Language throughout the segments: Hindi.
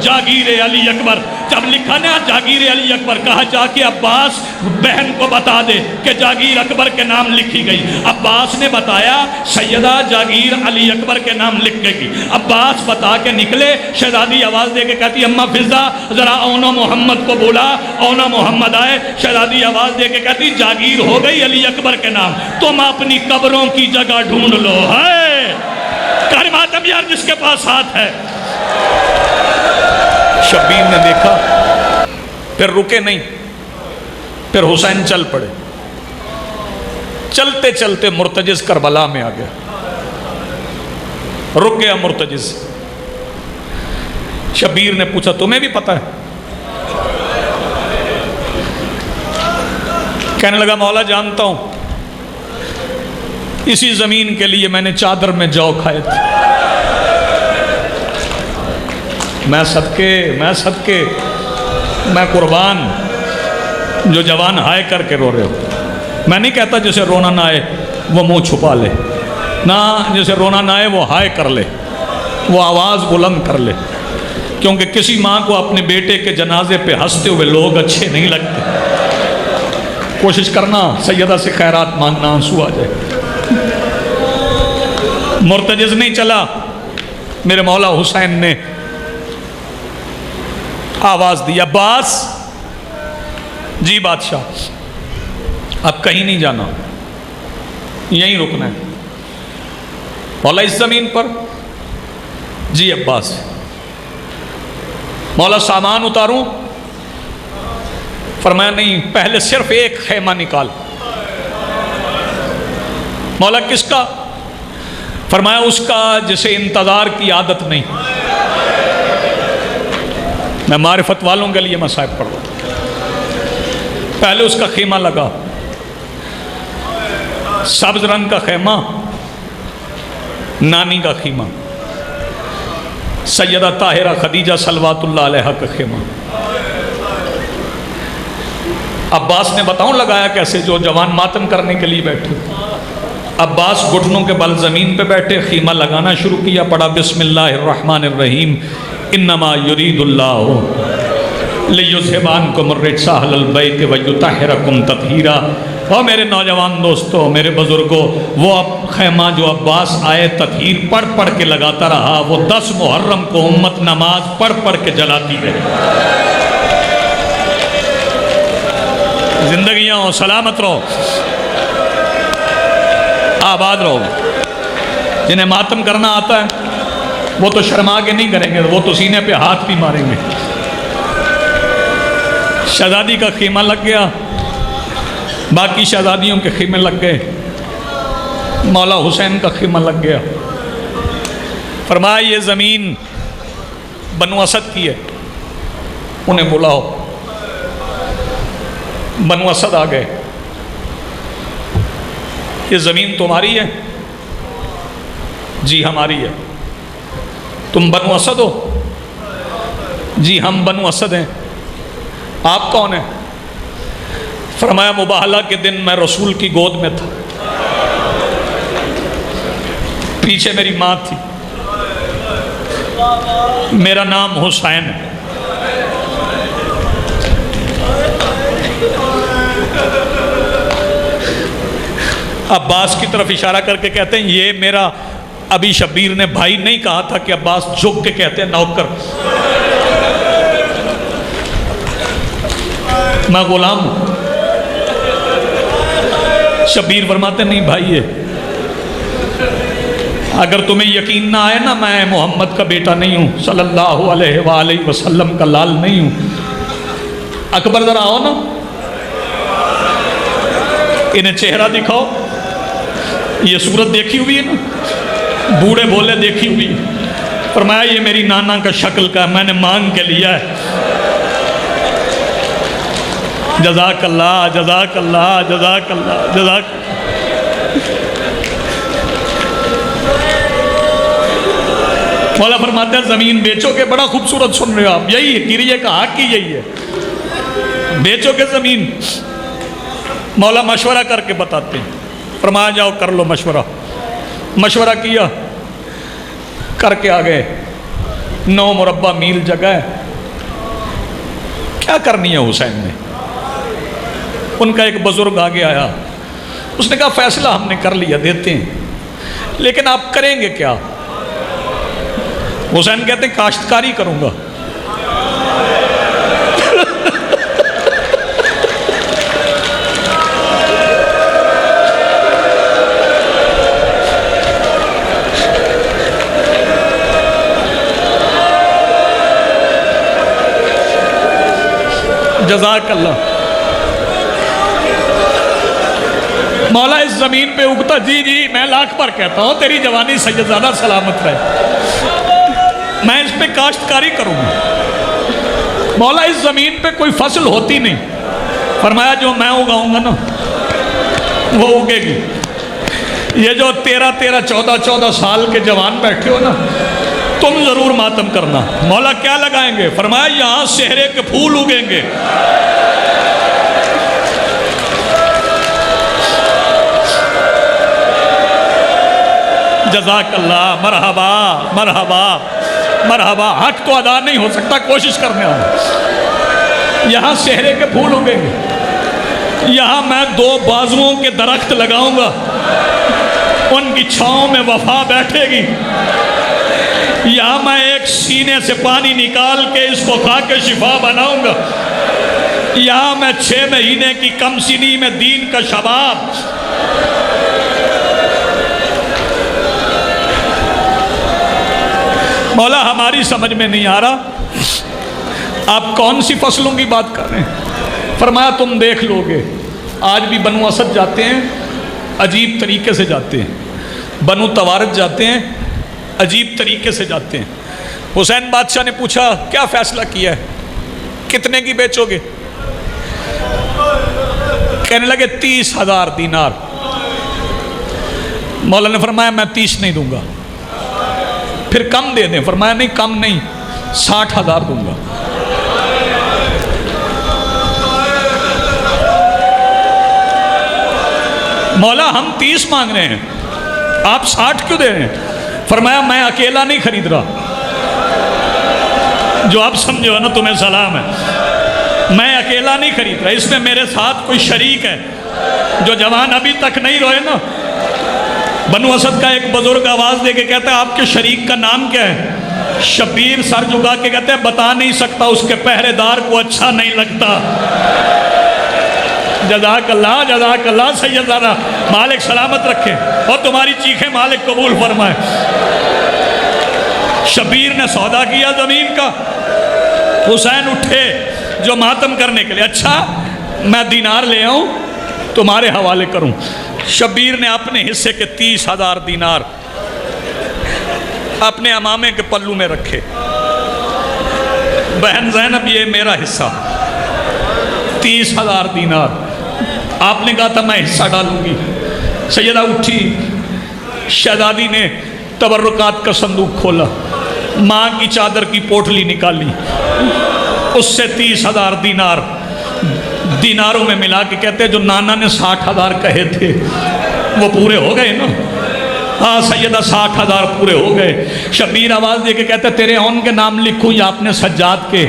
जागीर अली अकबर। जब लिखा ना जागीर अली अकबर, कहा जाके अब्बास बहन को बता दे कि जागीर अकबर के नाम लिखी गई। अब्बास ने बताया सैयदा जागीर अली अकबर के नाम लिख गई। अब्बास बता के निकले, शहजादी आवाज़ दे के कहती अम्मा फिजा ज़रा औना मोहम्मद को बोला। औना मोहम्मद आए, शहजादी आवाज़ दे के कहती जागीर हो गई अली अकबर के नाम, तुम अपनी कब्रों की जगह ढूंढ लो। है कर मातम यार जिसके पास हाथ है। शब्बीर ने देखा, फिर रुके नहीं, फिर हुसैन चल पड़े। चलते चलते मुर्तजिज करबला में आ गया, रुक गया मुर्तजिज। शब्बीर ने पूछा तुम्हें भी पता है? कहने लगा मौला जानता हूं, इसी जमीन के लिए मैंने चादर में जौ खाए थे। मैं सदके मैं कुर्बान। जो जवान हाय करके रो रहे हो, मैं नहीं कहता जैसे रोना ना आए वो मुंह छुपा ले, ना जैसे रोना ना आए वो हाय कर ले, वो आवाज़ बुलंद कर ले। क्योंकि किसी माँ को अपने बेटे के जनाजे पे हंसते हुए लोग अच्छे नहीं लगते। कोशिश करना सैयदा से खैरात मांगना, आंसू आ जाए। मुर्तजिज नहीं चला, मेरे मौला हुसैन ने आवाज दी अब्बास जी बादशाह, अब कहीं नहीं जाना, यहीं रुकना है। मौला इस जमीन पर? जी अब्बास। मौला सामान उतारूं? फरमाया नहीं, पहले सिर्फ एक खेमा निकाल। मौला किसका? फरमाया उसका जिसे इंतजार की आदत नहीं। मैं मारिफत वालों के लिए मसाइब पढ़ रहा हूं। पहले उसका खेमा लगा, सब्ज रंग का खेमा, नानी का खेमा, सैयदा ताहिरा खदीजा सलवातुल्लाह अलैहा का खेमा। अब्बास ने बताऊं लगाया कैसे? जो जवान मातम करने के लिए बैठे, अब्बास घुटनों के बल ज़मीन पे बैठे, खीमा लगाना शुरू किया। पढ़ा बिस्मिल्लाहिर्रहमानिर्रहीम, इन्नमा युरीदुल्लाहु लियुज़हिबानकुम अर्रिज्सा अहलल बैत व युतहिरकुम तत्हीरा। और मेरे नौजवान दोस्तों, मेरे बुजुर्गों, वो खैमा जो अब्बास आए तत्हीर पढ़ पढ़ के लगाता रहा, वो 10 मुहर्रम को उम्मत नमाज पढ़ पढ़ के जलाती है। जिंदगियां हो, सलामत रहो, आबाद रहो। जिन्हें मातम करना आता है वो तो शर्मा के नहीं करेंगे, वो तो सीने पे हाथ भी मारेंगे। शहजादी का खीमा लग गया, बाकी शहजादियों के खीमे लग गए, मौला हुसैन का खीमा लग गया। फरमाया ये ज़मीन बनु असद की है, उन्हें बुलाओ। बनु असद आ गए। ये ज़मीन तुम्हारी है? जी हमारी है। तुम बनु असद हो? जी हम बनु असद हैं। आप कौन हैं? फरमाया मुबाहला के दिन मैं रसूल की गोद में था, पीछे मेरी माँ थी, मेरा नाम हुसैन है। अब्बास की तरफ इशारा करके कहते हैं ये मेरा, अभी शब्बीर ने भाई नहीं कहा था कि अब्बास झुक के कहते हैं नौकर, मैं गुलाम हूं। शब्बीर फरमाते नहीं भाई है, अगर तुम्हें यकीन ना आए ना, मैं मोहम्मद का बेटा नहीं हूं, सल्लल्लाहु अलैहि वसल्लम का लाल नहीं हूं। अकबर जरा आओ ना, इन्हें चेहरा दिखाओ। ये सूरत देखी हुई है ना, बूढ़े बोले देखी हुई। फरमाया ये मेरी नाना का शक्ल का, मैंने मांग के लिया है। जज़ाकल्लाह जज़ाकल्लाह जज़ाकल्लाह जज़ाक। मौला फरमाते हैं ज़मीन बेचोगे? बड़ा खूबसूरत सुन रहे हो आप, यही है किरिए का हक ही यही है, बेचोगे ज़मीन? मौला मशवरा करके बताते हैं। फरमाया जाओ कर लो मशवरा। मशवरा किया, करके आ गए। 9 मुरब्बा मील जगह है। क्या करनी है हुसैन ने? उनका एक बुजुर्ग आगे आया, उसने कहा फैसला हमने कर लिया, देते हैं, लेकिन आप करेंगे क्या? हुसैन कहते हैं काश्तकारी करूंगा। जज़ाकल्लाह। मौला इस जमीन पे उगता, जी जी मैं लाख बार कहता हूँ तेरी जवानी सैयदजादा सलामत रहे, मैं इस पे काश्तकारी करूँगा। मौला इस जमीन पे कोई फसल होती नहीं, फरमाया जो मैं उगाऊंगा ना वो उगेगी। ये जो 13-13, 14-14 साल के जवान बैठे हो ना, तुम जरूर मातम करना। मौला क्या लगाएंगे? फरमाया यहाँ सेहरे के फूल उगेंगे। जज़ाकल्लाह, मरहबा मरहबा मरहबा। हक तो अदा नहीं हो सकता, कोशिश करने वाला। यहाँ सेहरे के फूल उगेंगे, यहाँ मैं 2 बाजुओं के दरख्त लगाऊंगा, उनकी छांव में वफा बैठेगी। यहाँ मैं एक सीने से पानी निकाल के इसको खा के शिफा बनाऊंगा। यहाँ मैं 6 महीने की कमसिनी में दीन का शबाब। मौला हमारी समझ में नहीं आ रहा आप कौन सी फसलों की बात कर रहे हैं। फरमाया तुम देख लोगे, आज भी बनु असद जाते हैं, अजीब तरीके से जाते हैं, बनु तवारत जाते हैं, अजीब तरीके से जाते हैं। हुसैन बादशाह ने पूछा क्या फैसला किया है, कितने की बेचोगे? कहने लगे 30,000 दीनार। मौला ने फरमाया मैं 30 नहीं दूंगा। फिर कम दे दें? फरमाया नहीं कम नहीं, 60,000 दूंगा। मौला हम 30 मांग रहे हैं, आप 60 क्यों दे रहे हैं? फरमाया मैं अकेला नहीं खरीद रहा, जो आप समझे हो ना तुम्हें सलाम है, मैं अकेला नहीं खरीद रहा, इसमें मेरे साथ कोई शरीक है। जो जवान अभी तक नहीं रोए ना, बनु असद का एक बुजुर्ग आवाज दे के कहता है आपके शरीक का नाम क्या है? शबीर सर झुका के कहते हैं बता नहीं सकता, उसके पहरेदार को अच्छा नहीं लगता। जज़ाकल्लाह जज़ाकल्लाह सैयदाना, मालिक सलामत रखे और तुम्हारी चीखें मालिक कबूल फरमाए। शबीर ने सौदा किया जमीन का। हुसैन उठे जो मातम करने के लिए, अच्छा मैं दीनार ले आऊं तुम्हारे हवाले करूं। शबीर ने अपने हिस्से के 30,000 दीनार अपने अमामे के पल्लू में रखे। बहन ज़ैनब ये मेरा हिस्सा, 30,000 दीनार। आपने कहा था मैं हिस्सा डालूंगी। सैयदा उठी, शहजादी ने तबर्रुकात का संदूक खोला, माँ की चादर की पोटली निकाली, उससे 30,000 दीनार दीनारों में मिला के कहते हैं जो नाना ने 60,000 कहे थे वो पूरे हो गए ना। हाँ सैयदा 60,000 पूरे हो गए। शबीर आवाज दे के कहते तेरे औन के नाम लिखूं या अपने सज्जाद के?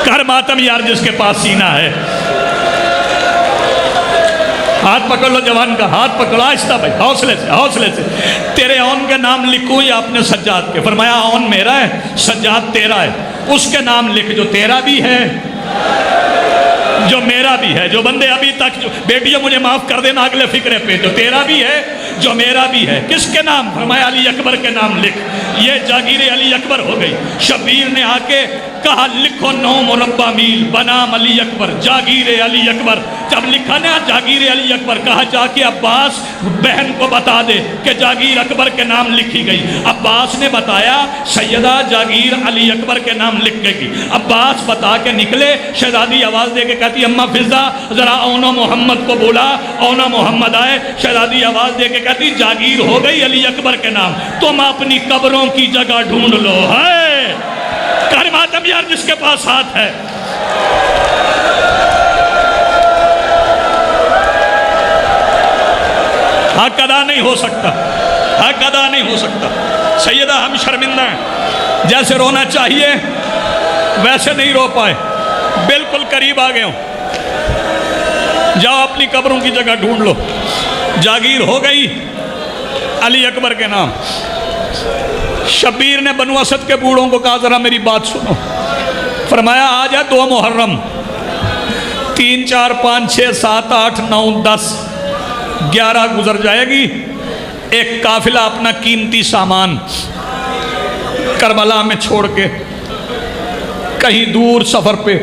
कर मातम यार जिसके पास सीना है। हाथ पकड़ लो जवान का, हाथ पकड़ो आहिस्ता भाई, हौसले से हौसले से। तेरे औन के नाम लिखूं या अपने सज्जाद के? फरमाया औन मेरा है, सज्जाद तेरा है। उसके नाम लिख जो तेरा भी है, जो मेरा भी है। जो बंदे अभी तक जो बेटियों मुझे माफ कर देना अगले फिक्रे पे, जो तेरा भी है जो मेरा भी है। किसके नाम? फरमाया अली अकबर के नाम लिख। ये जागीर अली अकबर हो गई। शबीर ने आके कहा लिखो 9 मुरब्बा मील बनाम अली अकबर, जागीर अली अकबर। जब लिखा ना जागीर अली अकबर, कहा जाके अब्बास बहन को बता दे कि जागीर अकबर के नाम लिखी गई। अब्बास ने बताया सैयदा जागीर अली अकबर के नाम लिख गई। अब्बास बता के निकले। शहजादी आवाज दे के कहती अम्मा फिजा जरा औना मोहम्मद को बोला। औना मोहम्मद आए। शहजादी आवाज दे के कहती जागीर हो गई अली अकबर के नाम, तुम अपनी कब्रों की जगह ढूंढ लो। है कर मातम यार जिसके पास हाथ है। हक अदा नहीं हो सकता, हक अदा नहीं हो सकता। सैयदा हम शर्मिंदा हैं, जैसे रोना चाहिए वैसे नहीं रो पाए, बिल्कुल करीब आ गए हो। जाओ अपनी कब्रों की जगह ढूंढ लो। जागीर हो गई अली अकबर के नाम। शब्बीर ने बनु असद के बूढ़ों को कहा जरा मेरी बात सुनो। फरमाया आज है 2 मुहर्रम, 3, 4, 5, 6, 7, 8, 9, 10, 11 गुजर जाएगी। एक काफिला अपना कीमती सामान करबला में छोड़ के कहीं दूर सफर पे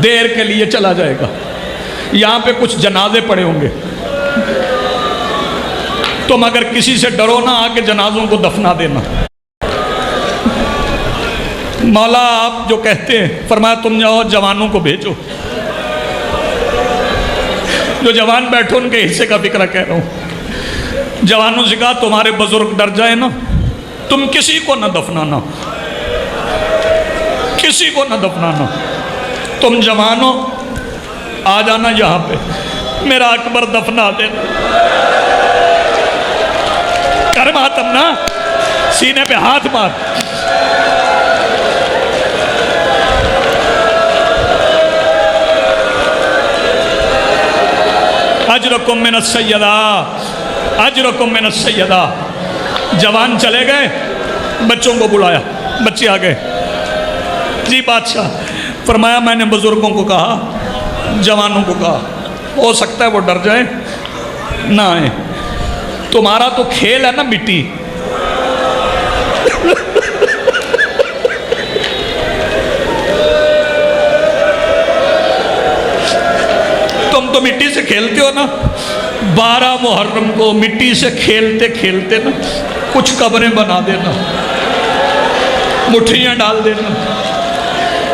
देर के लिए चला जाएगा। यहाँ पे कुछ जनाजे पड़े होंगे, तुम अगर किसी से डरो ना आके जनाजों को दफना देना। मौला आप जो कहते हैं, फरमाया तुम जाओ जवानों को भेजो, जो जवान बैठो उनके हिस्से का फिक्र कह रहा हूं। जवानों से कहा तुम्हारे बुजुर्ग डर जाए ना, तुम किसी को ना दफनाना, किसी को ना दफनाना। तुम जवानों आ जाना यहाँ पे, मेरा अकबर दफना देना। कर मातम ना, सीने पे हाथ मार। अजरकुम मिनस सय्यदा, अजरकुम मिनस सय्यदा। जवान चले गए, बच्चों को बुलाया, बच्चे आ गए। जी बादशाह, फरमाया मैंने बुजुर्गों को कहा, जवानों को कहा, हो सकता है वो डर जाए ना आए। तुम्हारा तो खेल है ना मिट्टी, तुम तो मिट्टी से खेलते हो ना। 12 मुहर्रम को मिट्टी से खेलते खेलते ना कुछ कब्रें बना देना, मुठ्ठियां डाल देना।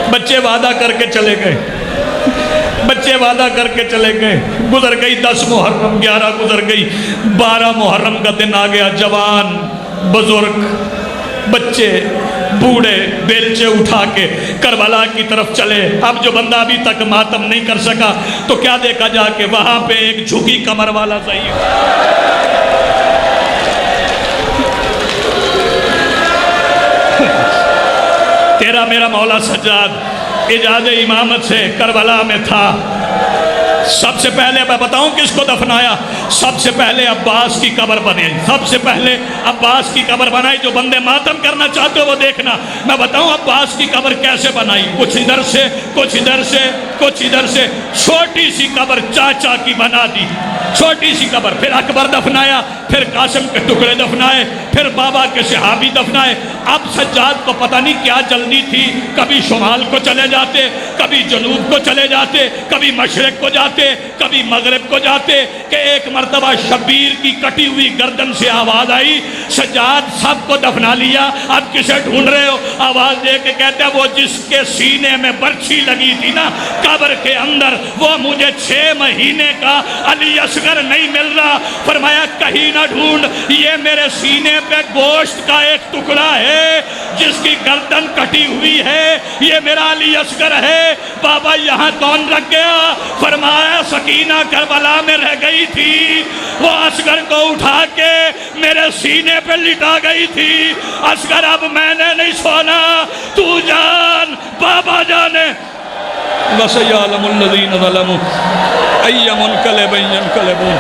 बच्चे वादा करके चले गए, बच्चे वादा करके चले गए। गुजर गई 10 मुहर्रम, 11 गुजर गई, 12 मुहर्रम का दिन आ गया। जवान, बुजुर्ग, बच्चे, बूढ़े बेलचे उठा के करबला की तरफ चले। अब जो बंदा अभी तक मातम नहीं कर सका तो क्या देखा जाके, वहां पे एक झुकी कमर वाला ज़ईफ़, तेरा मेरा मौला सज्जाद इजाज़े इमामत से करबला में था। सबसे पहले मैं बताऊं किसको दफनाया? सबसे पहले अब्बास की कब्र बनी, सबसे पहले अब्बास की कब्र बनाई। जो बंदे मातम करना चाहते हो वो देखना, मैं बताऊं अब्बास की कब्र कैसे बनाई। कुछ इधर से, कुछ इधर से, कुछ इधर से, छोटी सी कब्र चाचा की बना दी, छोटी सी कब्र। फिर अकबर दफनाया, फिर कासिम के टुकड़े दफनाए, फिर बाबा के सहाबी दफनाए। अब सज्जाद को पता नहीं क्या जल्दी थी, कभी शुमाल को चले जाते, कभी जनूब को चले जाते, कभी मशरक को जाते, कभी मगरिब को जाते, कि एक मर्तबा शब्बीर की कटी हुई गर्दन से आवाज आई, सज्जाद सबको दफना लिया, अब किसे ढूंढ रहे हो? आवाज दे के कहते हैं वो जिसके सीने में बर्छी लगी थी ना कब्र के अंदर, वो मुझे 6 महीने का अली असगर नहीं मिल रहा। फरमाया कहीं ना ढूंढ, ये मेरे सीने पे गोश्त का एक टुकड़ा है जिसकी गर्दन कटी हुई है, ये मेरा अली असगर है। बाबा यहाँ कौन रख गया? फरमाया सकीना करबला में रह गई थी, वो असगर को उठा के मेरे सीने पे लिटा गई थी। असगर अब मैंने नहीं सोना, तू जान, बाबा जाने। वसय्यअलमुल्लज़ीना ज़लमू अय्यमुनक़लिबिन यनक़लिबून।